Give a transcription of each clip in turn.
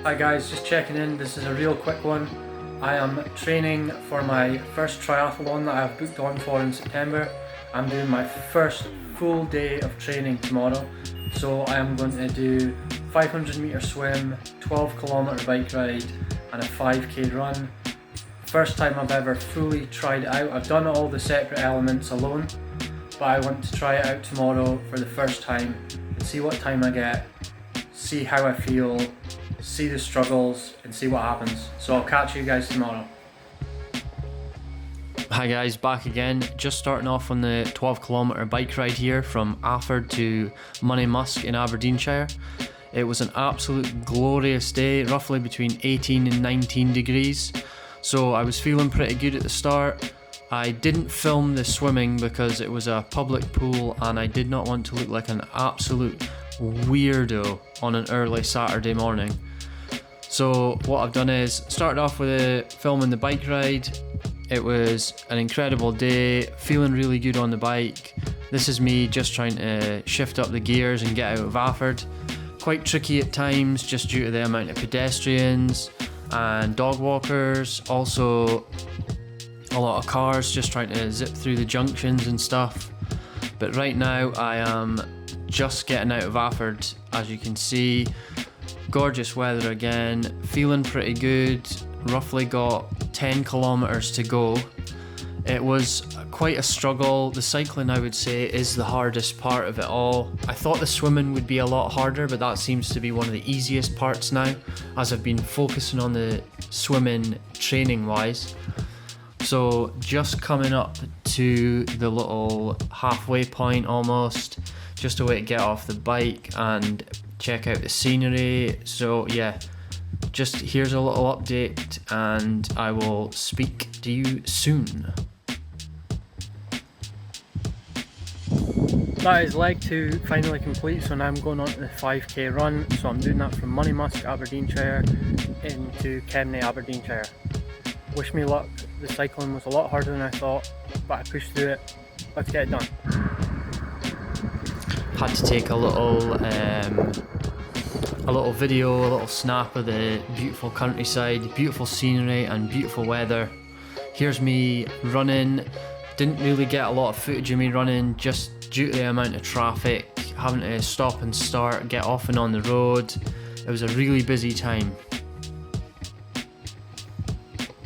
Hi guys, just checking in. This is a real quick one. I am training for my first triathlon that I have booked on for in September. I'm doing my first full day of training tomorrow. So I am going to do 500 meter swim, 12 kilometer bike ride and a 5k run. First time I've ever fully tried it out. I've done all the separate elements alone, but I want to try it out tomorrow for the first time and see what time I get, see how I feel, see the struggles and see what happens. So I'll catch you guys tomorrow. Hi guys, back again. Just starting off on the 12 kilometre bike ride here from Afford to Moneymusk in Aberdeenshire. It was an absolute glorious day, roughly between 18 and 19 degrees. So I was feeling pretty good at the start. I didn't film the swimming because it was a public pool and I did not want to look like an absolute weirdo on an early Saturday morning. So what I've done is started off with filming the bike ride. It was an incredible day, feeling really good on the bike. This is me just trying to shift up the gears and get out of Afford. Quite tricky at times just due to the amount of pedestrians and dog walkers. Also a lot of cars just trying to zip through the junctions and stuff. But right now I am just getting out of Afford. As you can see, gorgeous weather again, feeling pretty good. Roughly got 10 kilometers to go. It was quite a struggle. The cycling, I would say, is the hardest part of it all. I thought the swimming would be a lot harder, but that seems to be one of the easiest parts now, as I've been focusing on the swimming training wise. So just coming up to the little halfway point almost, just a way to get off the bike and check out the scenery. So yeah, just here's a little update and I will speak to you soon. That is leg 2 finally complete, so now I'm going on to the 5k run. So I'm doing that from Moneymusk, Aberdeenshire into Kemnay, Aberdeenshire. Wish me luck. The cycling was a lot harder than I thought, but I pushed through it. Let's get it done. Had to take a little video, a little snap of the beautiful countryside, beautiful scenery and beautiful weather. Here's me running. Didn't really get a lot of footage of me running just due to the amount of traffic, having to stop and start, get off and on the road. It was a really busy time.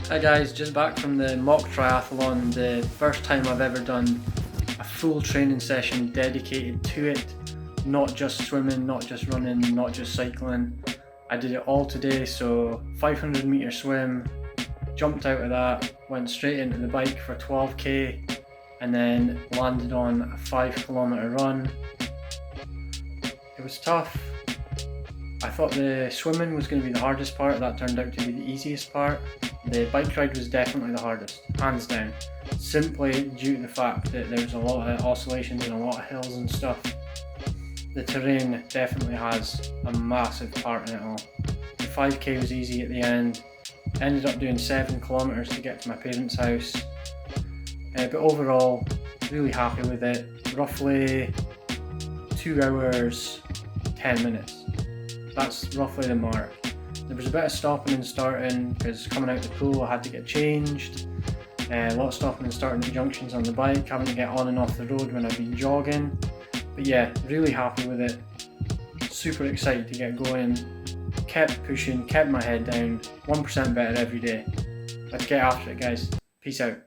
Hi guys, just back from the mock triathlon, the first time I've ever done a full training session dedicated to it. Not just swimming, not just running, not just cycling. I did it all today, so 500 meter swim, jumped out of that, went straight into the bike for 12k and then landed on a 5 kilometer run. It was tough. I thought the swimming was going to be the hardest part, that turned out to be the easiest part. The bike ride was definitely the hardest, hands down, simply due to the fact that there was a lot of oscillations and a lot of hills and stuff. The terrain definitely has a massive part in it all. The 5k was easy at the end, ended up doing 7 kilometers to get to my parents' house, but overall really happy with it. Roughly 2 hours 10 minutes, that's roughly the mark. There was a bit of stopping and starting because coming out the pool I had to get changed, a lot of stopping and starting at junctions on the bike, having to get on and off the road when I've been jogging. But yeah, really happy with it, super excited to get going, kept pushing, kept my head down, 1% better every day. Let's get after it guys, peace out.